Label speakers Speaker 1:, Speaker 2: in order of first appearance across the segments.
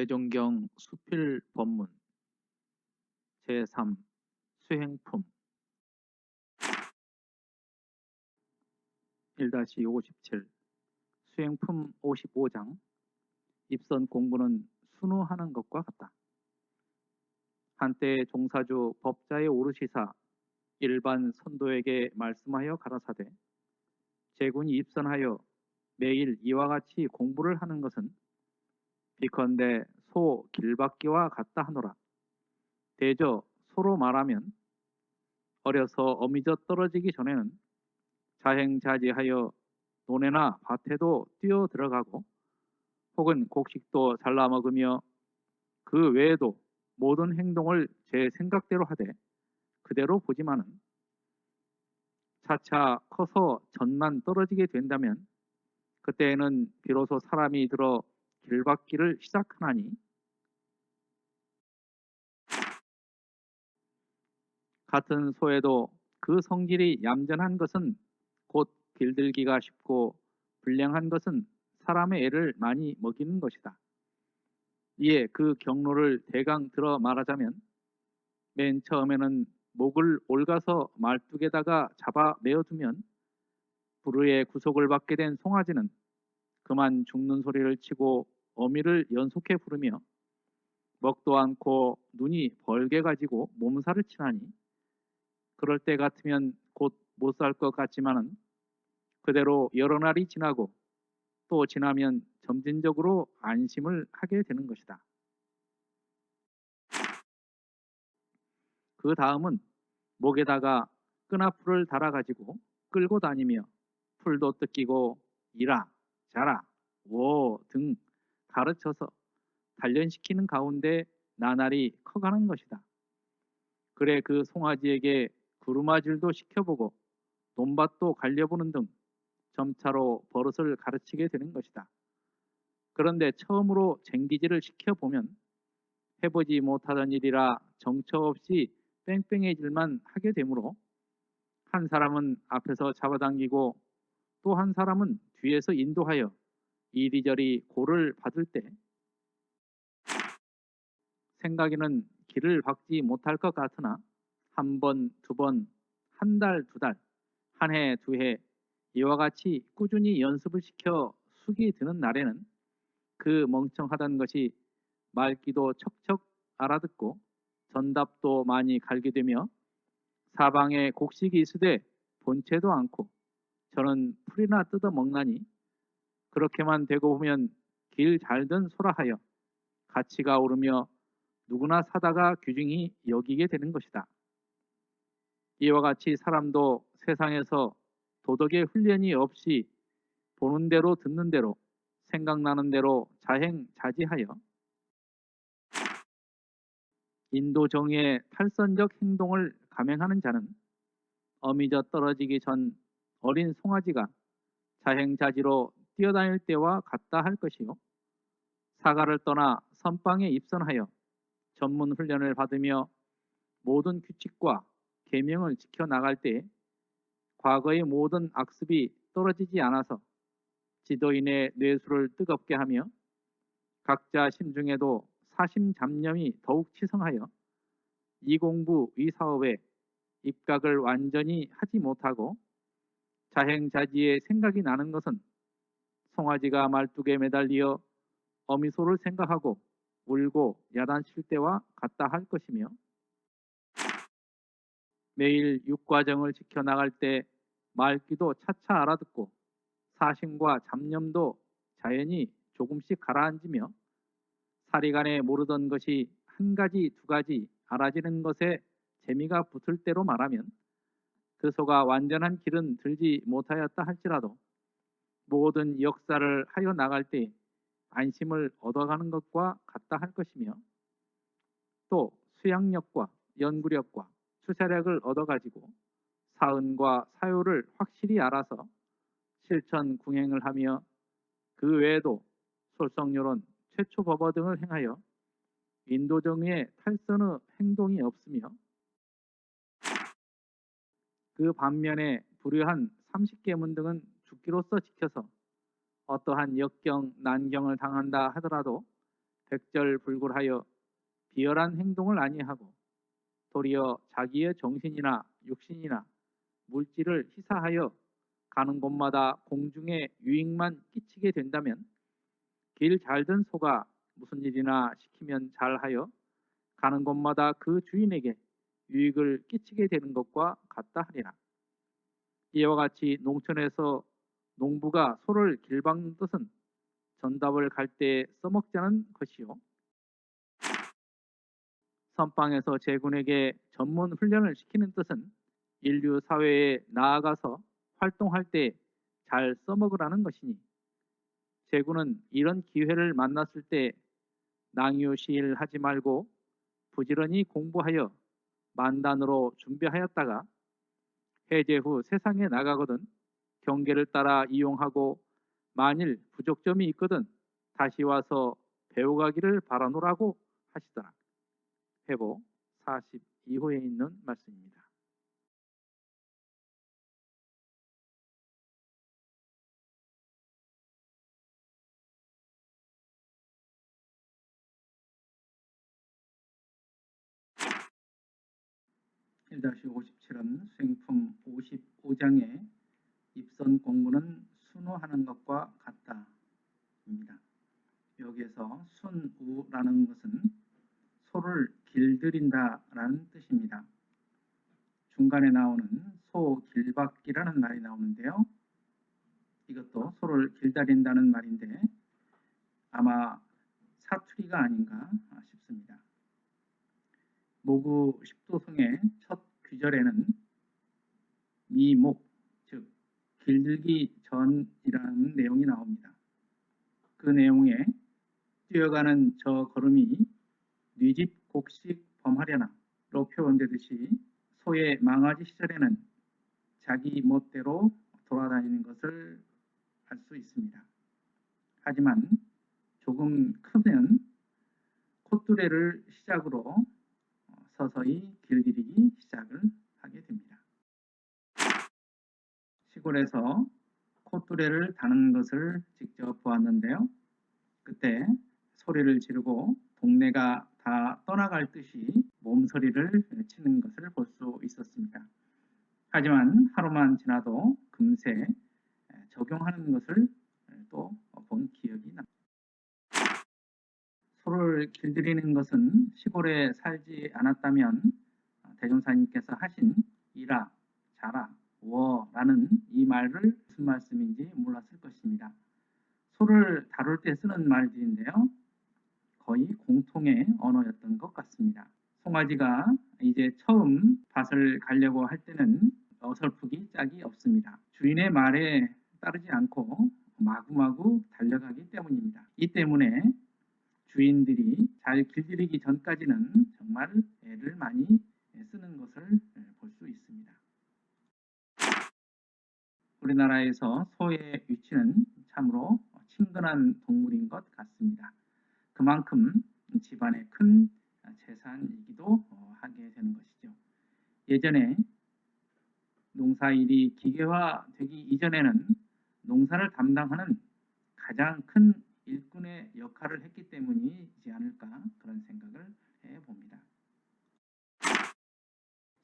Speaker 1: 대종경 수필 법문 제3 수행품 1-57 수행품 55장 입선 공부는 순우하는 것과 같다. 한때 종사주 법자의 오르시사 일반 선도에게 말씀하여 가라사대 제군이 입선하여 매일 이와 같이 공부를 하는 것은 비컨대 소 길받기와 같다 하노라. 대저 소로 말하면 어려서 어미져 떨어지기 전에는 자행자지하여 논에나 밭에도 뛰어 들어가고 혹은 곡식도 잘라 먹으며 그 외에도 모든 행동을 제 생각대로 하되 그대로 보지만은 차차 커서 전만 떨어지게 된다면 그때에는 비로소 사람이 들어 길받기를 시작하나니 같은 소에도 그 성질이 얌전한 것은 곧 길들기가 쉽고 불량한 것은 사람의 애를 많이 먹이는 것이다. 이에 그 경로를 대강 들어 말하자면 맨 처음에는 목을 옮가서 말뚝에다가 잡아 메어두면 부르의 구속을 받게 된 송아지는 그만 죽는 소리를 치고 어미를 연속해 부르며 먹도 않고 눈이 벌게 가지고 몸살을 치나니 그럴 때 같으면 곧 못 살 것 같지만은 그대로 여러 날이 지나고 또 지나면 점진적으로 안심을 하게 되는 것이다. 그 다음은 목에다가 끈아풀을 달아가지고 끌고 다니며 풀도 뜯기고 이라, 자라, 워 등 가르쳐서 단련시키는 가운데 나날이 커가는 것이다. 그래 그 송아지에게 구루마질도 시켜보고 논밭도 갈려보는 등 점차로 버릇을 가르치게 되는 것이다. 그런데 처음으로 쟁기질을 시켜보면 해보지 못하던 일이라 정처 없이 뺑뺑해질만 하게 되므로 한 사람은 앞에서 잡아당기고 또 한 사람은 뒤에서 인도하여 이리저리 고를 받을 때 생각에는 길을 박지 못할 것 같으나 한 번, 두 번, 한 달, 두 달, 한 해, 두 해 이와 같이 꾸준히 연습을 시켜 숙이 드는 날에는 그 멍청하던 것이 말귀도 척척 알아듣고 전답도 많이 갈게 되며 사방에 곡식이 있으되 본체도 않고 저는 풀이나 뜯어 먹나니 그렇게만 되고 보면 길 잘든 소라 하여 가치가 오르며 누구나 사다가 귀중히 여기게 되는 것이다. 이와 같이 사람도 세상에서 도덕의 훈련이 없이 보는 대로 듣는 대로 생각나는 대로 자행자지하여 인도 정의의 탈선적 행동을 감행하는 자는 어미져 떨어지기 전 어린 송아지가 자행자지로 뛰어다닐 때와 같다 할 것이요. 사가를 떠나 선방에 입선하여 전문 훈련을 받으며 모든 규칙과 계명을 지켜나갈 때 과거의 모든 악습이 떨어지지 않아서 지도인의 뇌수를 뜨겁게 하며 각자 심중에도 사심잡념이 더욱 치성하여 이 공부 이 사업에 입각을 완전히 하지 못하고 자행자지의 생각이 나는 것은 송아지가 말뚝에 매달리어 어미소를 생각하고 울고 야단칠 때와 같다 할 것이며 매일 육과정을 지켜나갈 때 말귀도 차차 알아듣고 사심과 잡념도 자연히 조금씩 가라앉으며 사리간에 모르던 것이 한 가지 두 가지 알아지는 것에 재미가 붙을 대로 말하면 그 소가 완전한 길은 들지 못하였다 할지라도 모든 역사를 하여 나갈 때 안심을 얻어가는 것과 같다 할 것이며 또 수양력과 연구력과 추세력을 얻어가지고 사은과 사요를 확실히 알아서 실천 궁행을 하며 그 외에도 솔성요론, 최초법어 등을 행하여 인도정의의 탈선의 행동이 없으며 그 반면에 불효한 30계문 등은 죽기로써 지켜서 어떠한 역경, 난경을 당한다 하더라도 백절불굴하여 비열한 행동을 아니하고 도리어 자기의 정신이나 육신이나 물질을 희사하여 가는 곳마다 공중에 유익만 끼치게 된다면 길 잘든 소가 무슨 일이나 시키면 잘하여 가는 곳마다 그 주인에게 유익을 끼치게 되는 것과 같다 하리라. 이와 같이 농촌에서 농부가 소를 길박는 뜻은 전답을 갈 때 써먹자는 것이요, 선방에서 제군에게 전문 훈련을 시키는 뜻은 인류 사회에 나아가서 활동할 때 잘 써먹으라는 것이니, 제군은 이런 기회를 만났을 때 낭유시일하지 말고 부지런히 공부하여 만단으로 준비하였다가 해제 후 세상에 나가거든 경계를 따라 이용하고 만일 부족점이 있거든 다시 와서 배워가기를 바라노라고 하시더라. 회보 42호에 있는 말씀입니다. (1-57은) 수행품 55장의 입선 공부는 순우하는 것과 같다입니다. 여기에서 순우라는 것은 소를 길들인다라는 뜻입니다. 중간에 나오는 소 길박기라는 말이 나오는데요. 이것도 소를 길다린다는 말인데 아마 사투리가 아닌가 싶습니다. 모구 십도성의 첫 귀절에는 미목, 즉 길들기 전이라는 내용이 나옵니다. 그 내용에 뛰어가는 저 걸음이 뉘집 곡식 범하려나로 표현되듯이 소의 망아지 시절에는 자기 멋대로 돌아다니는 것을 알 수 있습니다. 하지만 조금 크면 콧뚜레를 시작으로 서서히 길들이기 시작을 하게 됩니다. 시골에서 콧뚜레를 다는 것을 직접 보았는데요. 그때 소리를 지르고 동네가 다 떠나갈 듯이 몸서리를 치는 것을 볼 수 있었습니다. 하지만 하루만 지나도 금세 적용하는 것을 또 본 기억이 납니다. 소를 길들이는 것은 시골에 살지 않았다면 대종사님께서 하신 이라, 자라, 워라는 이 말을 무슨 말씀인지 몰랐을 것입니다. 소를 다룰 때 쓰는 말들인데요. 거의 공통의 언어였던 것 같습니다. 송아지가 이제 처음 밭을 가려고 할 때는 어설프기 짝이 없습니다. 주인의 말에 따르지 않고 마구마구 달려가기 때문입니다. 이 때문에 주인들이 잘 길들이기 전까지는 정말 애를 많이 쓰는 것을 볼 수 있습니다. 우리나라에서 소의 위치는 참으로 친근한 동물인 것 같습니다. 그만큼 집안의 큰 재산이기도 하게 되는 것이죠. 예전에 농사일이 기계화되기 이전에는 농사를 담당하는 가장 큰 일꾼의 역할을 했기 때문이지 않을까 그런 생각을 해봅니다.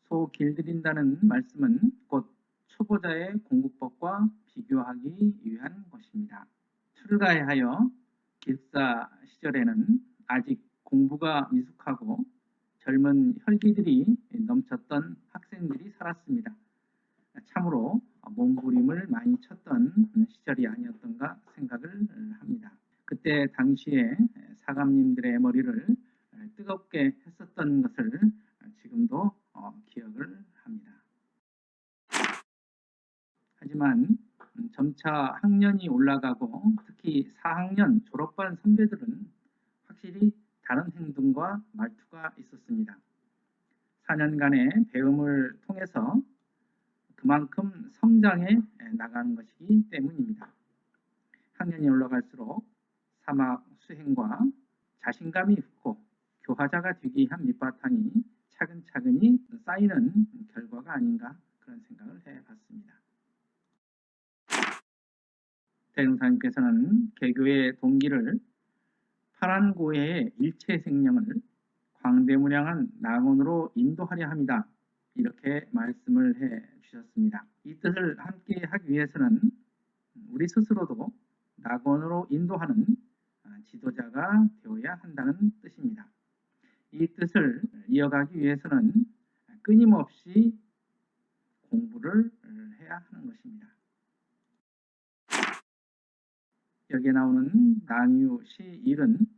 Speaker 1: 소 길들인다는 말씀은 곧 초보자의 공부법과 비교하기 위한 것입니다. 출가하여 길사 시절에는 아직 공부가 미숙하고 젊은 혈기들이 넘쳤던 학생들이 살았습니다. 참으로 몸부림을 많이 쳤던 시절이 아니었던가 생각을 합니다. 그때 당시에 사감님들의 머리를 뜨겁게 했었던 것을 지금도 기억을 합니다. 하지만 점차 학년이 올라가고 특히 4학년 졸업반 선배들은 확실히 다른 행동과 말투가 있었습니다. 4년간의 배움을 통해서 그만큼 성장해 나가는 것이기 때문입니다. 학년이 올라갈수록 사막 수행과 자신감이 있고 교화자가 되기 위한 밑바탕이 차근차근히 쌓이는 결과가 아닌가 그런 생각을 해봤습니다. 대종사님께서는 개교의 동기를 파란고해의 일체 생명을 광대무량한 낙원으로 인도하려 합니다. 이렇게 말씀을 해 주셨습니다. 이 뜻을 함께 하기 위해서는 우리 스스로도 낙원으로 인도하는 지도자가 되어야 한다는 뜻입니다. 이 뜻을 이어가기 위해서는 끊임없이 공부를 해야 하는 것입니다. 여기에 나오는 낭유 시1은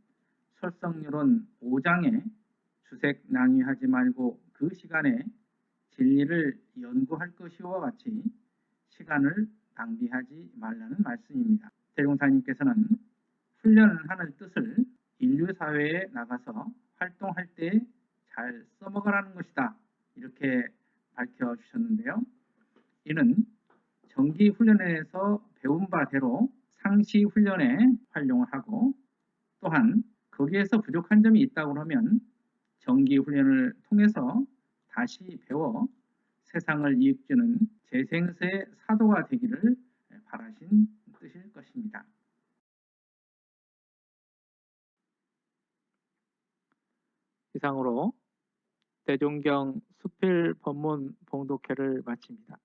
Speaker 1: 설성열원 5장에 주색 낭유하지 말고 그 시간에 진리를 연구할 것이와 같이 시간을 낭비하지 말라는 말씀입니다. 대종사님께서는 훈련하는 뜻을 인류사회에 나가서 활동할 때 잘 써먹으라는 것이다. 이렇게 밝혀주셨는데요. 이는 정기훈련에서 배운 바대로 상시훈련에 활용을 하고 또한 거기에서 부족한 점이 있다고 하면 정기훈련을 통해서 다시 배워 세상을 이익주는 재생세 사도가 되기를 바라신 뜻일 것입니다. 이상으로 대종경 수필 법문 봉독회를 마칩니다.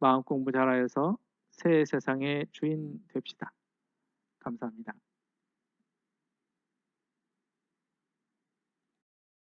Speaker 1: 마음 공부 잘하여서 새 세상의 주인 됩시다. 감사합니다.